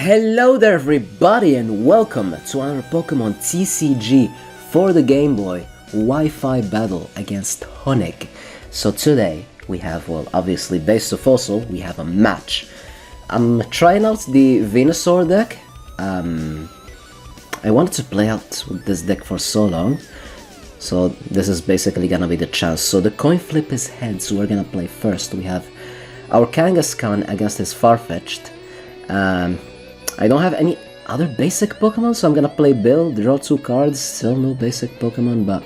Hello there everybody and welcome to another Pokemon TCG for the Game Boy Wi-Fi battle against Honig. So today we have, well, obviously based to Fossil, we have a match. I'm trying out the Venusaur deck. I wanted to play out with this deck for so long, so this is basically gonna be the chance. So the coin flip is heads, so we're gonna play first. We have our Kangaskhan against his Farfetch'd. I don't have any other basic Pokemon, so I'm gonna play Bill, draw 2 cards, still no basic Pokemon, but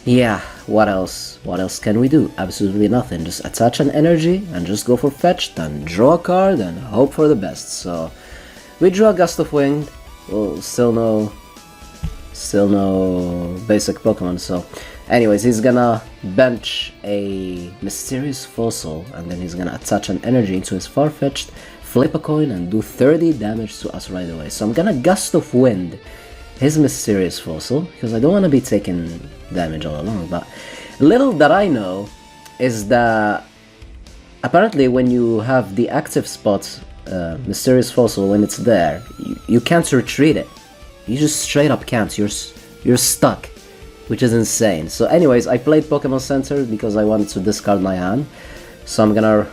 yeah, what else? What else can we do? Absolutely nothing, just attach an energy and just go for fetched and draw a card and hope for the best. So we drew a Gust of Wind, well, still no basic Pokemon, so anyways, he's gonna bench a Mysterious Fossil and then he's gonna attach an energy into his Farfetch'd, flip a coin and do 30 damage to us right away. So I'm gonna Gust of Wind his Mysterious Fossil because I don't want to be taking damage all along. But little that I know is that apparently when you have the active spot Mysterious Fossil, when it's there, you can't retreat it. You just straight up can't. You're stuck, which is insane. So anyways, I played Pokemon Center because I wanted to discard my hand. So I'm gonna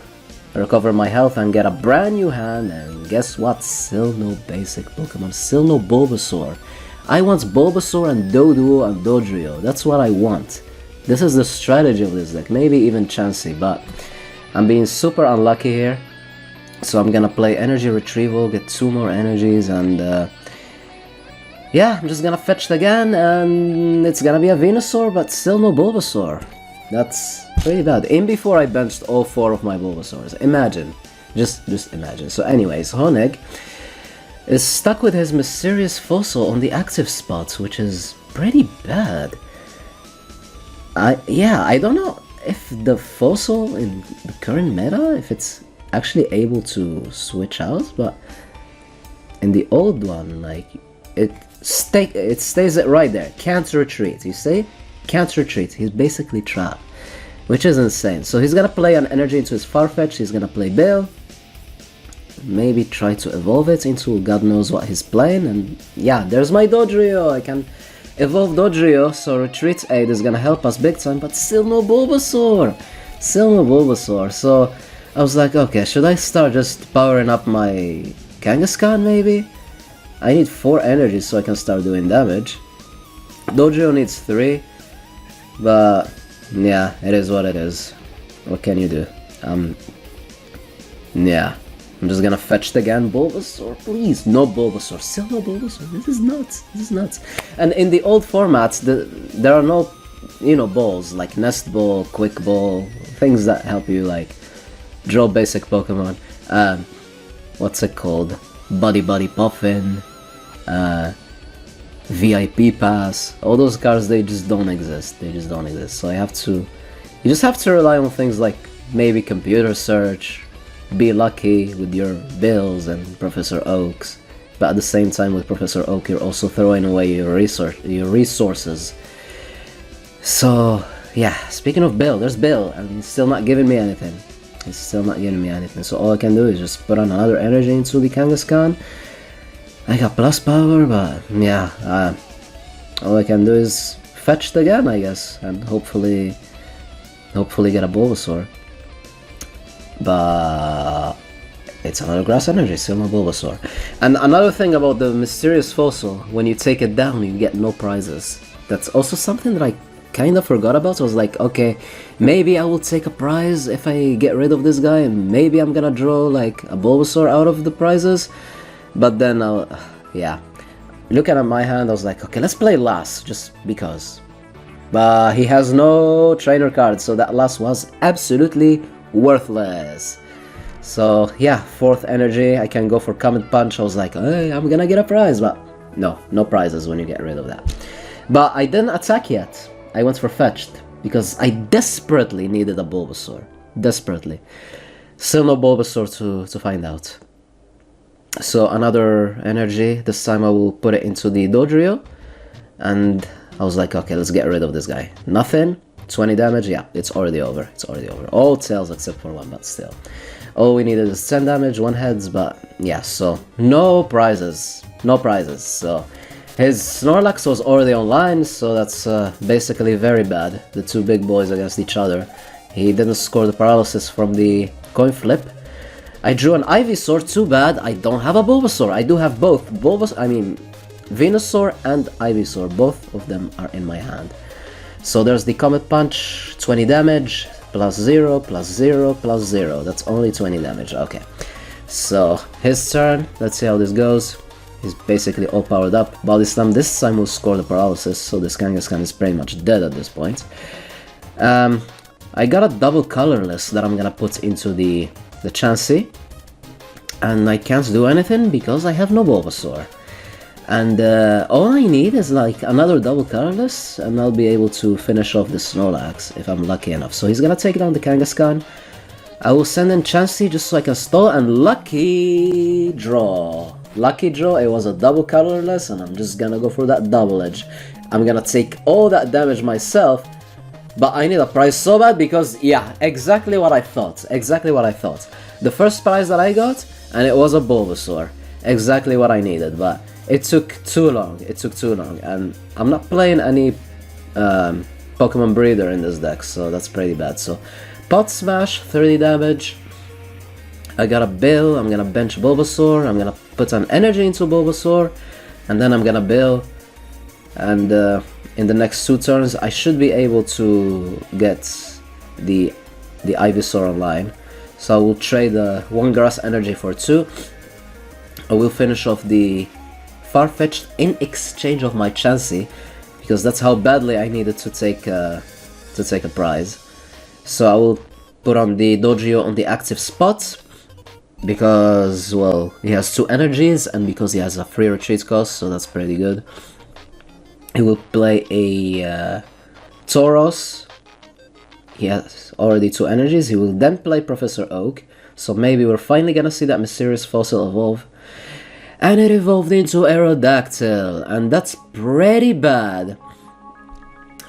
recover my health and get a brand new hand, and guess what? Still no basic Pokemon, still no Bulbasaur. I want Bulbasaur and Doduo and Dodrio, that's what I want. This is the strategy of this deck, maybe even Chansey, but I'm being super unlucky here. So I'm gonna play Energy Retrieval, get 2 more energies, and yeah, I'm just gonna fetch it again, and it's gonna be a Venusaur, but still no Bulbasaur. That's pretty bad. In before I benched all 4 of my Bulbasaurs. Imagine. Just imagine. So anyways, Honig is stuck with his Mysterious Fossil on the active spot, which is pretty bad. I don't know if the Fossil in the current meta, if it's actually able to switch out, but in the old one, like, it stays it right there. Can't retreat, you see? Can't retreat. He's basically trapped, which is insane. So he's gonna play an energy into his Farfetch'd, he's gonna play Bill, maybe try to evolve it into God knows what he's playing, and yeah, there's my Dodrio. I can evolve Dodrio, so retreat aid is gonna help us big time, but still no Bulbasaur. Still no Bulbasaur. So I was like, okay, should I start just powering up my Kangaskhan maybe? I need 4 energies so I can start doing damage. Dodrio needs 3, but yeah, it is what it is. What can you do? Yeah, I'm just gonna fetch it again. Bulbasaur, please. No Bulbasaur. Still no Bulbasaur. This is nuts. This is nuts. And in the old formats, there are no, balls like Nest Ball, Quick Ball, things that help you like draw basic Pokemon. What's it called? Buddy Puffin. VIP Pass, all those cards, they just don't exist. So you just have to rely on things like maybe computer search, be lucky with your Bills and Professor Oaks, but at the same time with Professor Oak you're also throwing away your resources. So yeah, speaking of Bill, there's Bill and he's still not giving me anything. So all I can do is just put on another energy into the Kangaskhan. I got plus power, but yeah, all I can do is fetch it again, I guess, and hopefully get a Bulbasaur. But it's another grass energy, still no Bulbasaur. And another thing about the Mysterious Fossil, when you take it down, you get no prizes. That's also something that I kind of forgot about. I was like, okay, maybe I will take a prize if I get rid of this guy, and maybe I'm gonna draw like a Bulbasaur out of the prizes. But then, yeah, looking at my hand, I was like, okay, let's play Lass, just because. But he has no trainer card, so that Lass was absolutely worthless. So yeah, 4th energy, I can go for Comet Punch. I was like, hey, I'm gonna get a prize, but no prizes when you get rid of that. But I didn't attack yet. I went for Fetched, because I desperately needed a Bulbasaur. Desperately. Still no Bulbasaur to find out. So another energy, this time I will put it into the Dodrio, and I was like, okay, let's get rid of this guy. Nothing, 20 damage, yeah, it's already over, All tails except for 1, but still. All we needed is 10 damage, 1 heads, but yeah, so no prizes. No prizes, so his Snorlax was already online, so that's basically very bad. The two big boys against each other. He didn't score the paralysis from the coin flip. I drew an Ivysaur, too bad. I don't have a Bulbasaur. I do have both. Venusaur and Ivysaur, both of them are in my hand. So there's the Comet Punch, 20 damage, plus 0, plus 0, plus 0. That's only 20 damage, okay. So, his turn, let's see how this goes. He's basically all powered up. Body Slam this time will score the paralysis, so this Kangaskhan is pretty much dead at this point. I got a double colorless that I'm gonna put into the Chansey. And I can't do anything because I have no Bulbasaur. And all I need is like another double colorless and I'll be able to finish off the Snorlax if I'm lucky enough. So he's gonna take down the Kangaskhan. I will send in Chansey just so I can stall, and lucky draw. Lucky draw, it was a double colorless and I'm just gonna go for that double edge. I'm gonna take all that damage myself, but I need a prize so bad because, yeah, exactly what I thought. Exactly what I thought. The first prize that I got, and it was a Bulbasaur. Exactly what I needed, but it took too long. It took too long, and I'm not playing any Pokemon Breeder in this deck, so that's pretty bad. So, Pot Smash, 30 damage. I got a Bill, I'm gonna bench Bulbasaur, I'm gonna put an energy into Bulbasaur, and then I'm gonna Bill, and in the next 2 turns I should be able to get the Ivysaur online. So I will trade 1 Grass Energy for 2. I will finish off the Farfetch'd in exchange of my Chansey, because that's how badly I needed to take a prize. So I will put on the Dodrio on the active spot, because, well, he has 2 energies and because he has a free retreat cost, so that's pretty good. He will play a Tauros. He has already 2 energies. He will then play Professor Oak, so maybe we're finally gonna see that mysterious fossil evolve. And it evolved into Aerodactyl, and that's pretty bad.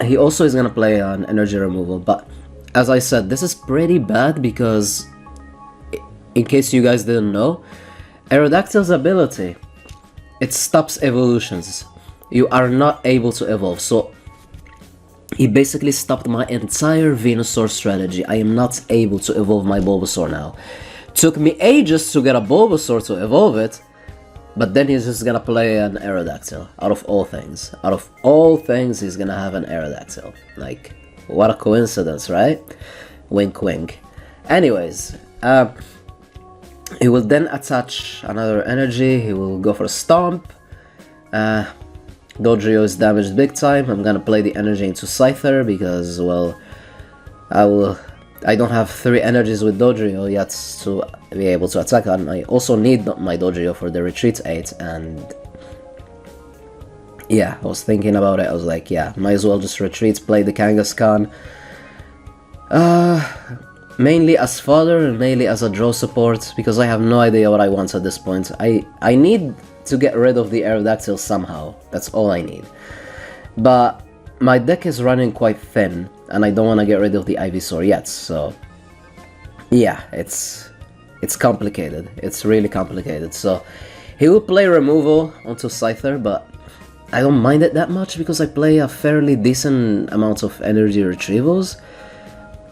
He also is gonna play an energy removal, but as I said, this is pretty bad because, in case you guys didn't know, Aerodactyl's ability, it stops evolutions. You are not able to evolve, so he basically stopped my entire Venusaur strategy. I am not able to evolve my Bulbasaur now. Took me ages to get a Bulbasaur to evolve it, but then he's just gonna play an Aerodactyl, out of all things. Out of all things, he's gonna have an Aerodactyl. Like, what a coincidence, right? Wink wink. Anyways, he will then attach another energy, he will go for a Stomp. Dodrio is damaged big time. I'm gonna play the energy into Scyther because, well, I don't have 3 energies with Dodrio yet to be able to attack, and I also need my Dodrio for the Retreat 8, and yeah, I was thinking about it. I was like, yeah, might as well just retreat, play the Kangaskhan. Mainly as fodder and mainly as a draw support, because I have no idea what I want at this point. I need to get rid of the Aerodactyl somehow. That's all I need. But my deck is running quite thin, and I don't want to get rid of the Ivysaur yet, so yeah, it's complicated. It's really complicated. So he will play removal onto Scyther, but I don't mind it that much because I play a fairly decent amount of energy retrievals.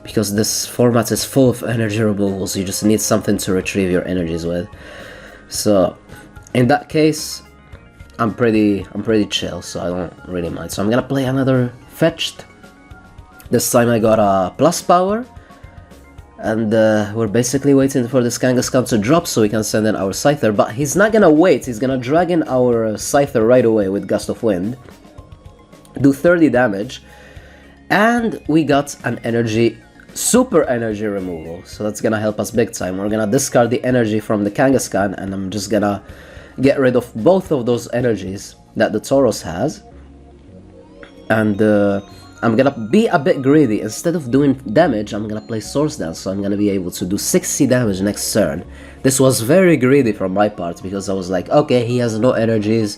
Because this format is full of energy removals, you just need something to retrieve your energies with. So in that case, I'm pretty chill, so I don't really mind. So I'm gonna play another Fetched. This time I got a plus power, and we're basically waiting for this Kangaskhan to drop so we can send in our Scyther. But he's not gonna wait, he's gonna drag in our Scyther right away with Gust of Wind, do 30 damage, and we got an super energy removal, so that's gonna help us big time. We're gonna discard the energy from the Kangaskhan, and I'm just gonna get rid of both of those energies that the Tauros has, and I'm gonna be a bit greedy. Instead of doing damage, I'm gonna play Source Dance, so I'm gonna be able to do 60 damage next turn. This was very greedy from my part, because I was like, okay, he has no energies,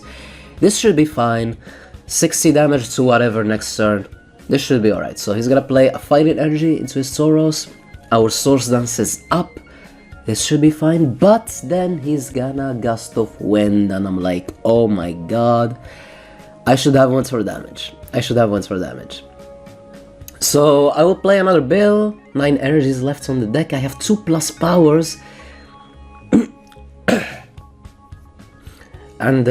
this should be fine, 60 damage to whatever next turn. This should be alright. So he's gonna play a Fighting Energy into his Tauros. Our Source Dance is up. This should be fine, but then he's gonna Gust of Wind, and I'm like, oh my god. I should have went for damage. So I will play another bill. 9 energies left on the deck. I have 2+ powers. And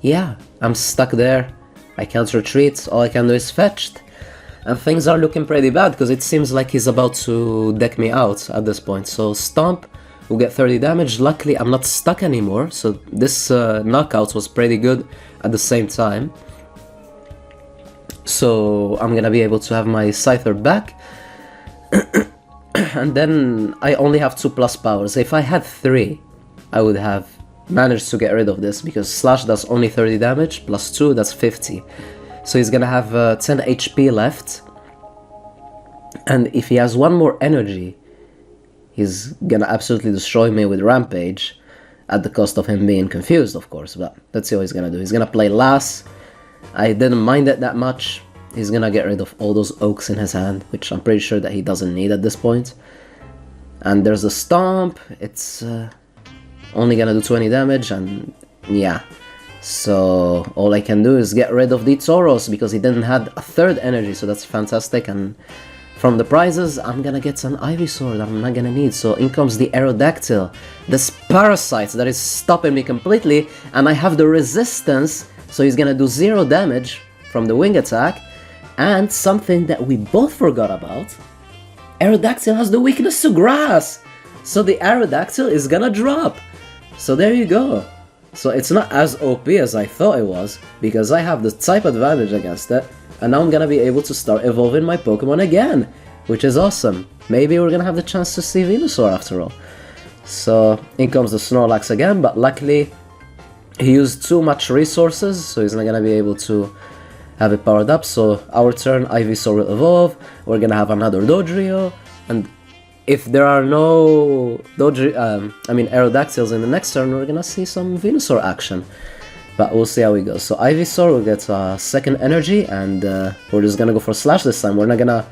yeah, I'm stuck there. I can't retreat. All I can do is fetched. And things are looking pretty bad because it seems like he's about to deck me out at this point. So Stomp will get 30 damage. Luckily, I'm not stuck anymore. So this knockout was pretty good at the same time. So I'm gonna be able to have my Scyther back. And then I only have 2+ powers. If I had 3, I would have managed to get rid of this because Slash does only 30 damage, plus 2, that's 50. So he's gonna have 10 HP left. And if he has one more energy, he's gonna absolutely destroy me with Rampage, at the cost of him being confused, of course. But let's see what he's gonna do. He's gonna play Lass. I didn't mind it that much. He's gonna get rid of all those Oaks in his hand, which I'm pretty sure that he doesn't need at this point. And there's a Stomp. It's only gonna do 20 damage, and yeah. So all I can do is get rid of the Tauros because he didn't have a 3rd energy, so that's fantastic. And from the prizes, I'm gonna get an Ivysaur that I'm not gonna need. So in comes the Aerodactyl, this parasite that is stopping me completely, and I have the resistance, so he's gonna do 0 damage from the wing attack. And something that we both forgot about, Aerodactyl has the weakness to grass, so the Aerodactyl is gonna drop. So there you go. So it's not as OP as I thought it was, because I have the type advantage against it, and now I'm gonna be able to start evolving my Pokemon again, which is awesome. Maybe we're gonna have the chance to see Venusaur after all. So in comes the Snorlax again, but luckily he used too much resources, so he's not gonna be able to have it powered up. So our turn, Ivysaur will evolve, we're gonna have another Dodrio, and if there are no Aerodactyls in the next turn, we're gonna see some Venusaur action. But we'll see how it goes. So Ivysaur will get a 2nd energy, and we're just gonna go for Slash this time. We're not gonna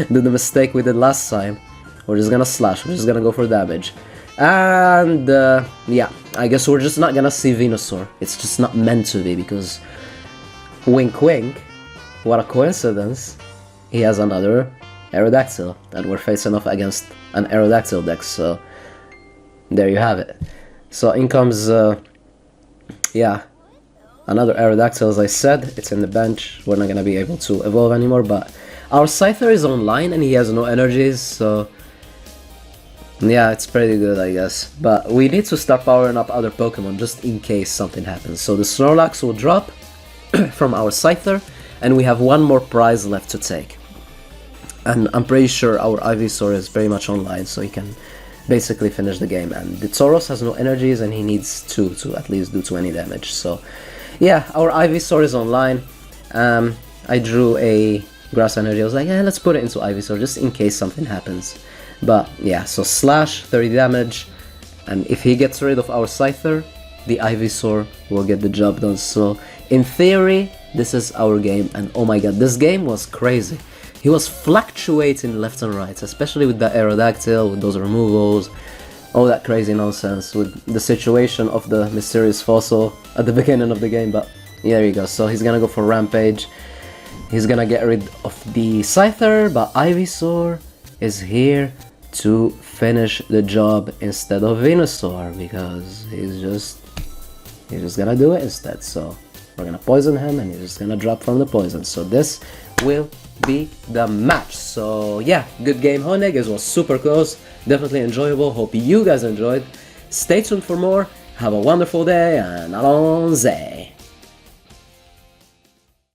do the mistake we did last time. We're just gonna Slash, we're just gonna go for damage. And yeah, I guess we're just not gonna see Venusaur. It's just not meant to be, because wink wink, what a coincidence, he has another Aerodactyl, and we're facing off against an Aerodactyl deck, so there you have it. So in comes, yeah, another Aerodactyl. As I said, it's in the bench, we're not gonna be able to evolve anymore, but our Scyther is online and he has no energies, so yeah, it's pretty good, I guess. But we need to start powering up other Pokemon just in case something happens. So the Snorlax will drop from our Scyther, and we have one more prize left to take. And I'm pretty sure our Ivysaur is very much online, so he can basically finish the game. And the Tauros has no energies, and he needs 2 to at least do 20 damage. So yeah, our Ivysaur is online. I drew a Grass Energy. I was like, yeah, let's put it into Ivysaur just in case something happens. But yeah, so Slash, 30 damage, and if he gets rid of our Scyther, the Ivysaur will get the job done. So in theory, this is our game, and oh my god, this game was crazy. He was fluctuating left and right, especially with the Aerodactyl, with those removals, all that crazy nonsense, with the situation of the mysterious fossil at the beginning of the game. But yeah, there you go. So he's gonna go for Rampage. He's gonna get rid of the Scyther, but Ivysaur is here to finish the job instead of Venusaur, because he's just gonna do it instead. So we're gonna poison him, and he's just gonna drop from the poison. So this will be the match. So yeah, good game, Honig. It was super close, definitely enjoyable. Hope you guys enjoyed. Stay tuned for more. Have a wonderful day, and allons-y.